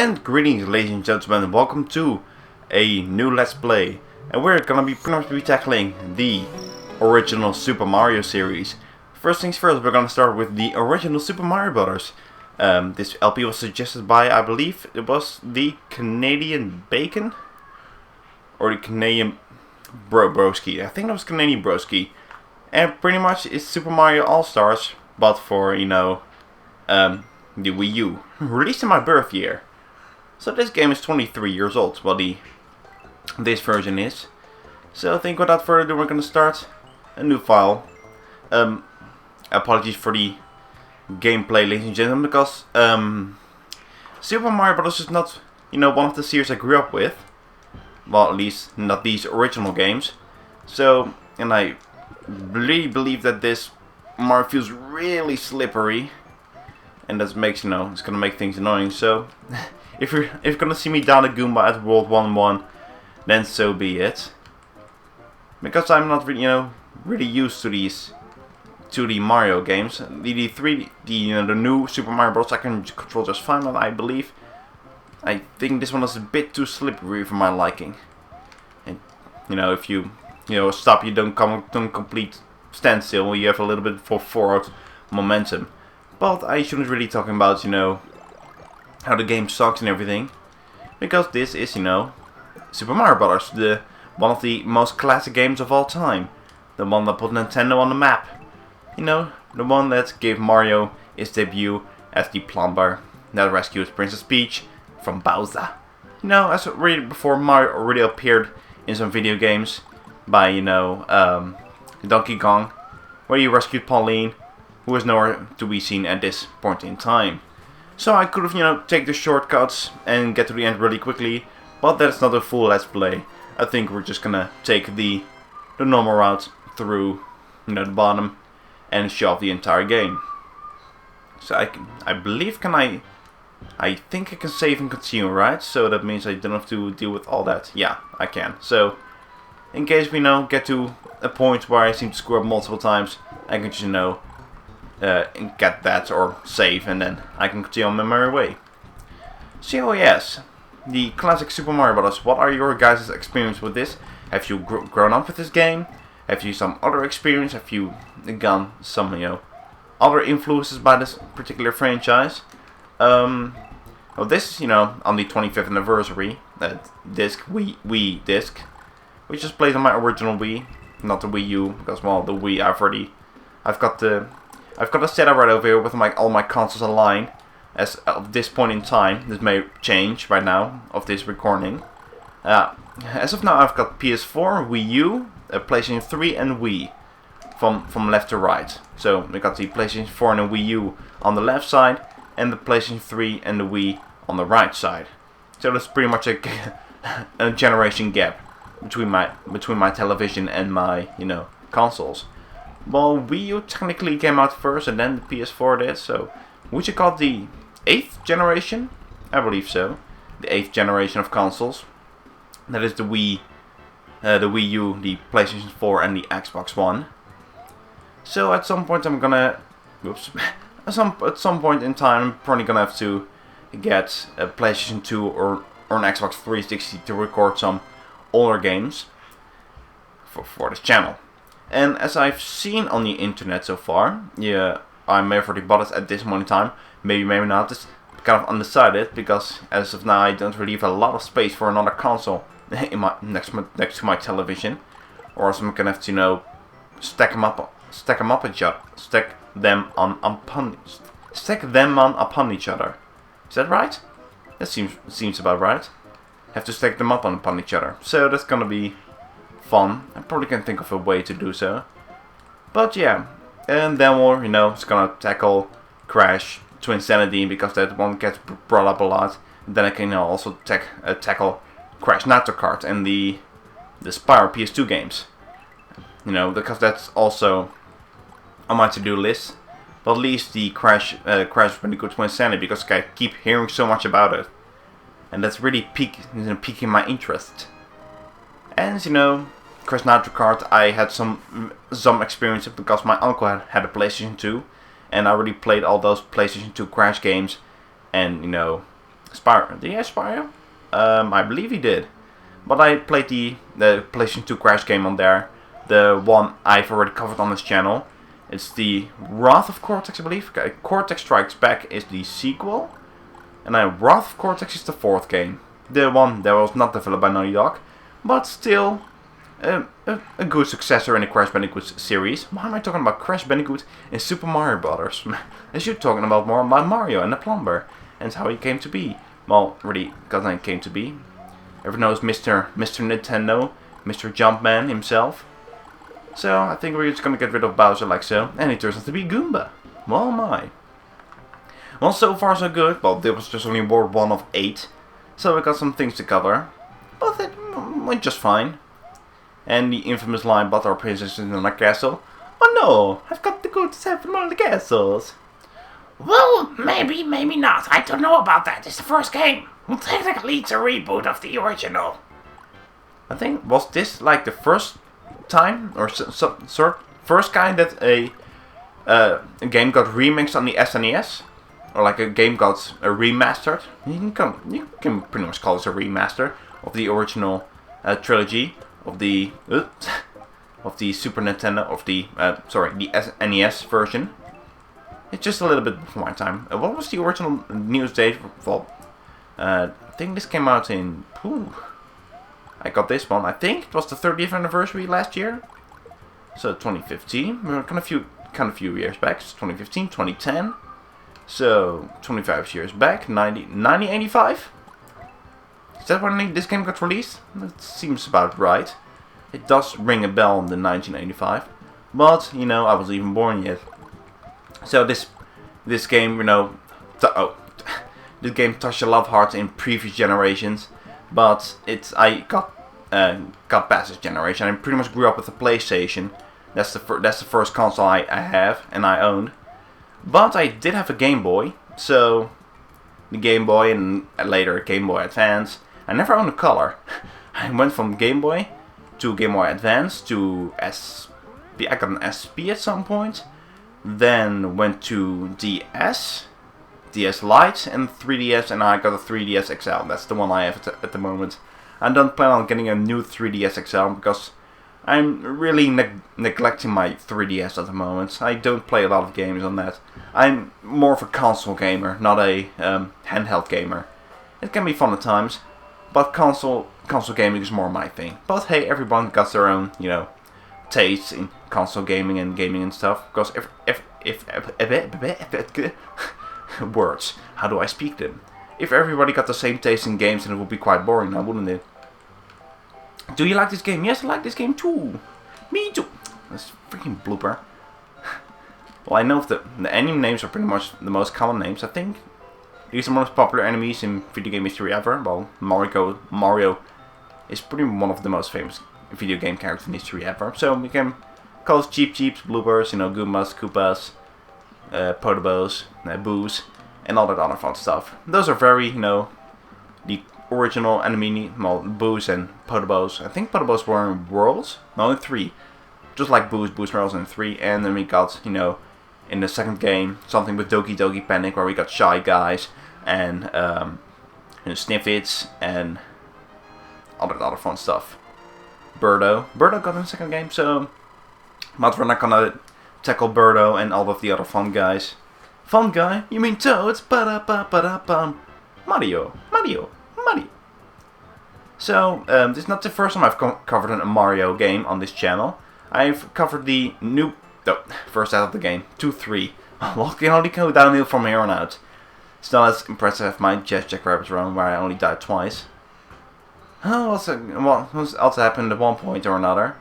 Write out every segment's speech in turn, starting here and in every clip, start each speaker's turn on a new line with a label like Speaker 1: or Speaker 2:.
Speaker 1: And greetings, ladies and gentlemen, and welcome to a new Let's Play. And we're gonna be pretty much tackling the original Super Mario series. First things first, we're gonna start with the original Super Mario Brothers. This LP was suggested by, I believe, it was the Canadian Bacon? Or the Canadian Broski. I think it was Canadian Broski. And pretty much it's Super Mario All-Stars, but for, the Wii U. Released in my birth year. So this game is 23 years old, well this version is. So I think without further ado we're gonna start a new file. Apologies for the gameplay, ladies and gentlemen, because Super Mario Bros. Is not, one of the series I grew up with. Well, at least not these original games. So, and I really believe that this Mario feels really slippery. And that makes, it's gonna make things annoying. So, if you're gonna see me down a Goomba at World 1-1, then so be it. Because I'm not really used to these 2D Mario games. The new Super Mario Bros. I can control just fine, but I believe I think this one is a bit too slippery for my liking. And if you stop, you don't complete standstill. You have a little bit for forward momentum. But I shouldn't really talk about how the game sucks and everything, because this is Super Mario Brothers, one of the most classic games of all time, the one that put Nintendo on the map. The one that gave Mario his debut as the plumber that rescued Princess Peach from Bowser. As really before Mario already appeared in some video games by Donkey Kong, where he rescued Pauline, who is nowhere to be seen at this point in time. So I could have take the shortcuts and get to the end really quickly, but that's not a full Let's Play. I think we're just gonna take the normal route through the bottom and show off the entire game. So I believe I think I can save and continue, right? So that means I don't have to deal with all that. Yeah, I can. So in case we get to a point where I seem to screw up multiple times, I can just get that or save, and then I can continue on my merry way. So yes, the classic Super Mario Bros. What are your guys' experience with this? Have you grown up with this game? Have you some other experience? Have you gone some other influences by this particular franchise? Well, this on the 25th anniversary disc, Wii disc, which is played on my original Wii, not the Wii U, because well, the Wii I've got a setup right over here with all my consoles online. As of this point in time, this may change right now of this recording. As of now, I've got PS4, Wii U, PlayStation 3, and Wii from left to right. So we got the PlayStation 4 and the Wii U on the left side, and the PlayStation 3 and the Wii on the right side. So that's pretty much a generation gap between my television and my consoles. Well, Wii U technically came out first, and then the PS4 did. So would you call it the 8th generation? I believe so. The 8th generation of consoles. That is the Wii U, the PlayStation 4, and the Xbox One. So at some point I'm gonna, at some point in time I'm probably gonna have to get a PlayStation 2 or an Xbox 360 to record some older games for this channel. And as I've seen on the internet so far, I may have already bought it at this moment in time, maybe not. It's kind of undecided, because as of now I don't really have a lot of space for another console in my next to my television, or else I'm gonna have to stack them on upon each other. Is that right? That seems about right. Have to stack them upon each other. So that's gonna be fun. I probably can think of a way to do so. But yeah, and then we're it's gonna tackle Crash, Twinsanity, because that one gets brought up a lot. And then I can also tackle Crash Nitro Kart and the Spyro PS2 games. Because that's also on my to-do list. But at least the Crash Bandicoot Twinsanity, because I keep hearing so much about it, and that's really piquing my interest. And Crash Nitro Kart, I had some experience because my uncle had a PlayStation 2, and I already played all those PlayStation 2 Crash games, and Spyro. Did he have Spyro? I believe he did. But I played the PlayStation 2 Crash game on there. The one I've already covered on this channel. It's the Wrath of Cortex, I believe. Cortex Strikes Back is the sequel. And Wrath of Cortex is the fourth game. The one that was not developed by Naughty Dog. But still a good successor in the Crash Bandicoot series. Why am I talking about Crash Bandicoot in Super Mario Brothers? As you're talking about more about Mario and the Plumber. And how he came to be. Well, really, because he came to be. Everyone knows Mr. Nintendo, Mr. Jumpman himself. So I think we're just gonna get rid of Bowser like so, and he turns out to be Goomba. Well, my. Well, so far so good. Well, this was just only World 1 of 8, so we got some things to cover. But it went just fine. And the infamous line, "But our princess is in a castle." Oh no, I've got to go to 7 more castles.
Speaker 2: Well, maybe, maybe not. I don't know about that. It's the first game. Well, technically, it's a reboot of the original.
Speaker 1: I think, was this like the first time, or first kind that a game got remixed on the SNES? Or like a game got remastered? You can pretty much call this a remaster of the original trilogy of the Super Nintendo, of the NES version. It's just a little bit before my time. What was the original news date for? I think this came out in... I got this one. I think it was the 30th anniversary last year. So 2015. We're kind of few years back. So 2015, 2010. So 25 years back. 1985? Is that when this game got released? That seems about right. It does ring a bell in the 1985. But, you know, I wasn't even born yet. So this game, you know, this game touched a lot of hearts in previous generations, but I got past this generation. I pretty much grew up with the PlayStation. That's the first console I have and I owned. But I did have a Game Boy, so the Game Boy and later a Game Boy Advance. I never owned a color. I went from Game Boy to Game Boy Advance to SP. I got an SP at some point. Then went to DS Lite, and 3DS, and I got a 3DS XL. That's the one I have at the moment. I don't plan on getting a new 3DS XL because I'm really neglecting my 3DS at the moment. I don't play a lot of games on that. I'm more of a console gamer, not a handheld gamer. It can be fun at times, but console gaming is more my thing. But hey, everyone got their own, you know, taste in console gaming and stuff. Because if words, how do I speak them? If everybody got the same taste in games, then it would be quite boring now, wouldn't it? Do you like this game? Yes, I like this game too. Me too. That's a freaking blooper. Well, I know if the enemy names are pretty much the most common names. I think these are the most popular enemies in video game history ever. Well, Mario is pretty one of the most famous video game characters in history ever. So we can call us Cheep Cheeps, bloopers, you know, Goombas, Koopas, Potobos, Boos, and all that other fun stuff. Those are very, you know, the original enemy, well, Boos and Potobos. I think Potobos were in Worlds, no, in 3. Just like Boos were also in 3. And then we got, you know, in the second game, something with Doki Doki Panic, where we got Shy Guys and Sniffits and all that other fun stuff. Birdo got in the second game, so but we're not gonna tackle Birdo and all of the other fun guys. Fun guy? You mean Toads? Ba-da-ba-ba-da-bum. Mario. So, this is not the first time I've covered a Mario game on this channel. I've covered the new... first out of the game. 2-3. Well, can only go downhill from here on out. It's not as impressive as my Jazz Jackrabbit run, where I only died twice. What also happened at one point or another?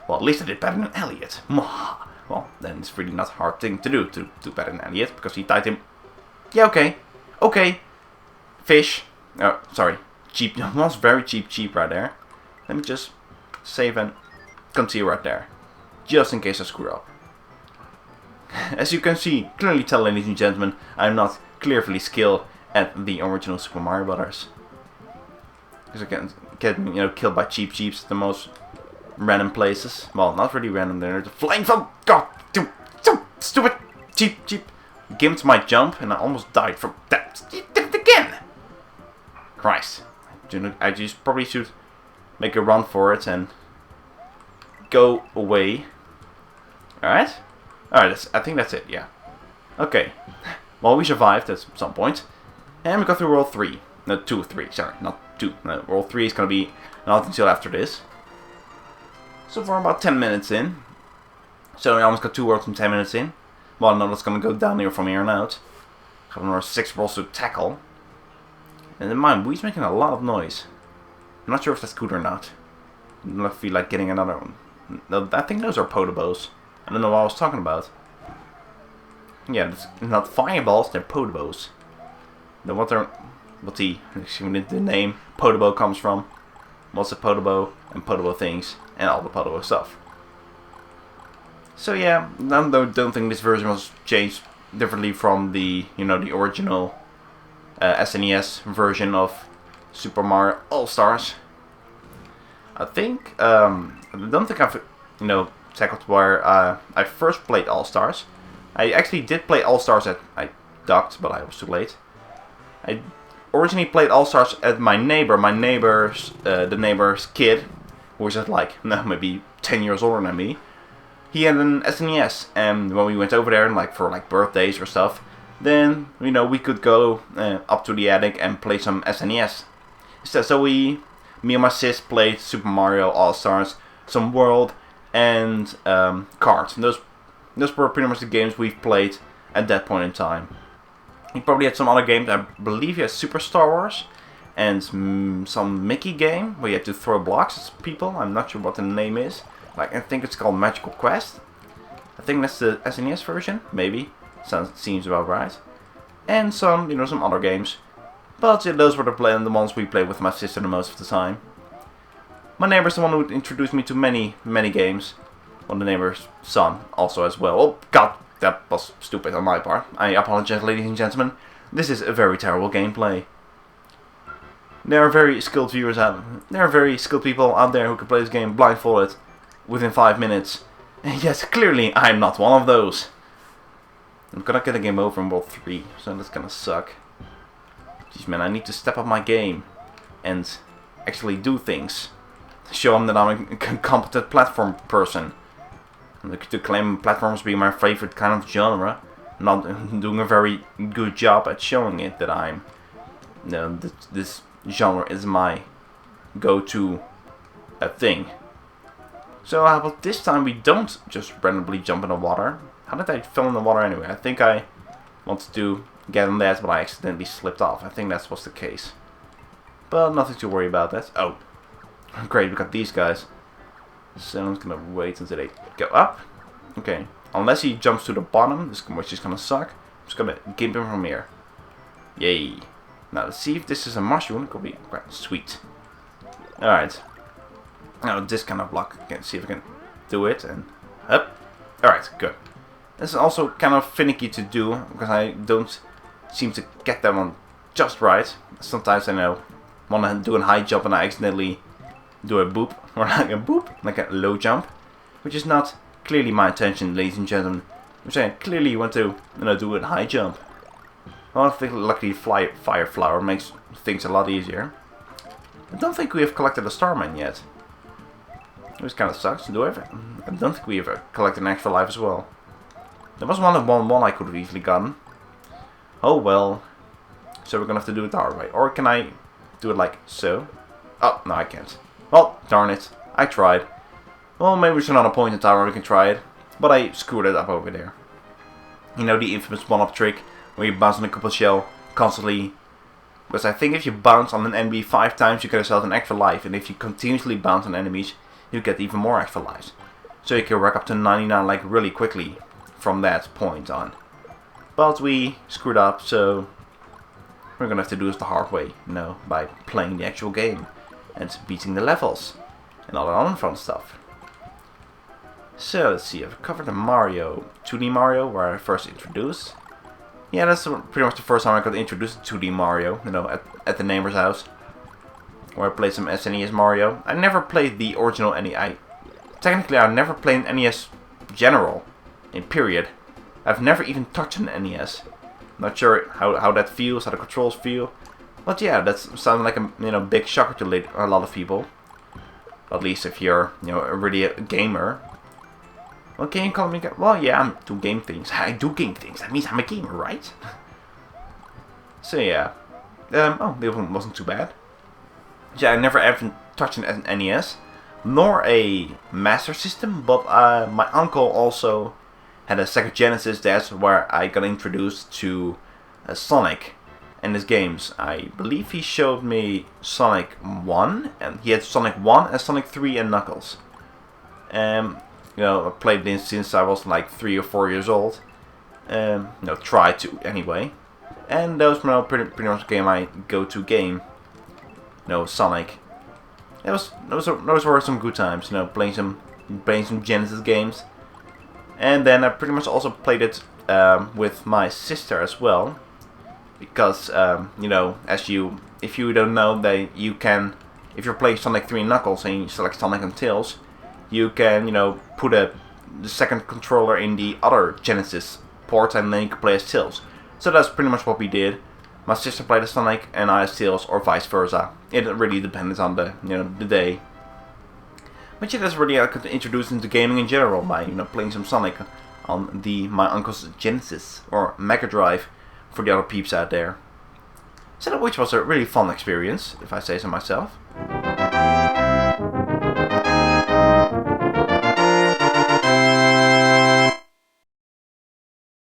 Speaker 1: Well, at least I did better than Elliot. Well, then it's really not a hard thing to do better than Elliot, because he died him. Yeah, okay. Fish. Oh, sorry. Cheap. That was very cheap right there. Let me just save and continue right there. Just in case I screw up. As you can clearly tell, ladies and gentlemen, I'm not clearly skilled at the original Super Mario Brothers. Because I can get, you know, killed by Cheep Cheeps at the most random places. Well, not really random, they're just flying from... God, so stupid! Cheep Cheep. Gimped my jump and I almost died from that. Again! Christ. I just probably should make a run for it and go away. Alright? Alright, I think that's it, yeah. Okay. Well, we survived at some point. And we got through World 3. No, 2, 3, sorry, not 2. No, World 3 is gonna be not until after this. So we're about 10 minutes in. So we almost got 2 worlds in 10 minutes in. Well, no, that's gonna go down here from here on out. Got another 6 worlds to tackle. And then my Wii's making a lot of noise. I'm not sure if that's good or not. I don't feel like getting another one. No, I think those are Podobos. I don't know what I was talking about. Yeah, it's not fireballs, they're Podobos. Then what the name Podobo comes from. What's a Podobo and Podobo things and all the Podobo stuff. So yeah, I don't think this version was changed differently from the the original SNES version of Super Mario All-Stars. I think I don't think I've tackled where I first played All-Stars. I actually did play All-Stars I ducked, but I was too late. I originally played All-Stars at the neighbor's kid, who was like maybe 10 years older than me. He had an SNES, and when we went over there for birthdays or stuff, then we could go up to the attic and play some SNES. So me and my sis played Super Mario All-Stars, some World, and Kart. And those were pretty much the games we've played at that point in time. He probably had some other games. I believe he had Super Star Wars and some Mickey game where you had to throw blocks at people. I'm not sure what the name is. I think it's called Magical Quest. I think that's the SNES version, maybe. Seems about right. And some, some other games. But yeah, those were the ones we played with my sister the most of the time. My neighbor's the one who introduced me to many, many games. Well, the neighbor's son also as well. Oh god, that was stupid on my part. I apologize, ladies and gentlemen. This is a very terrible gameplay. There are very skilled viewers there are very skilled people out there who can play this game blindfolded within 5 minutes. And yes, clearly I'm not one of those. I'm gonna get a game over in World 3, so that's gonna suck. Jeez man, I need to step up my game and actually do things. Show them that I'm a competent platform person. And to claim platforms being my favorite kind of genre, not doing a very good job at showing it that I'm this genre is my go-to thing. So how about this time we don't just randomly jump in the water? How did I fall in the water anyway? I think I wanted to get on that, but I accidentally slipped off. I think that was the case. But nothing to worry about that. Oh, great, we got these guys. So I'm just gonna wait until they go up. Okay, unless he jumps to the bottom, which is gonna suck. I'm just gonna gimp him from here. Yay. Now let's see if this is a mushroom. It could be quite sweet. Alright. Now this kind of block, can see if I can do it and up. Alright, good. This is also kind of finicky to do because I don't seem to get that one just right. Sometimes I want to do a high jump and I accidentally do a boop, or like a low jump, which is not clearly my intention, ladies and gentlemen. Which I clearly want to do a high jump. Well, I think luckily Fire Flower makes things a lot easier. I don't think we have collected a Starman yet. Which kind of sucks. I don't think we have collected an extra life as well. There was one I could have easily gotten. Oh well. So we're gonna have to do it the hard way. Or can I do it like so? Oh, no I can't. Well, darn it. I tried. Well, maybe there's another point in time where we can try it. But I screwed it up over there. The infamous one-up trick where you bounce on a couple shell constantly. Because I think if you bounce on an enemy 5 times, you get yourself an extra life. And if you continuously bounce on enemies, you get even more extra lives. So you can rack up to 99 really quickly from that point on. But we screwed up, so we're gonna have to do this the hard way, by playing the actual game and beating the levels and all that other fun stuff. So let's see, I've covered the Mario, 2D Mario, where I first introduced. Yeah, that's pretty much the first time I got introduced to 2D Mario, at the neighbor's house, where I played some SNES Mario. I never played the original NES. Technically, I never played an NES General, in period. I've never even touched an NES. Not sure how that feels, how the controls feel. But yeah, that sounds like a big shocker to a lot of people. At least if you're really a gamer. Well, can you call me? Well, yeah, I do game things. I do game things. That means I'm a gamer, right? So yeah. Oh, the one wasn't too bad. Yeah, I never ever touched an NES, nor a Master System. But my uncle also had a Sega Genesis. That's where I got introduced to Sonic and his games. I believe he showed me Sonic 1, and he had Sonic 1 and Sonic 3 and Knuckles. I played this since I was like 3 or 4 years old. Tried to anyway. And that was pretty much my go-to game. Sonic. Those were some good times. Playing some Genesis games. And then I pretty much also played it with my sister as well. Because if you don't know, if you're playing Sonic 3 and Knuckles and you select Sonic and Tails, you can put the second controller in the other Genesis port and then you can play as Tails. So that's pretty much what we did. My sister played as Sonic and I as Tails, or vice versa. It really depends on the day. But yeah, that's really how I got introduced into gaming in general by playing some Sonic on my uncle's Genesis or Mega Drive for the other peeps out there. So which was a really fun experience, if I say so myself.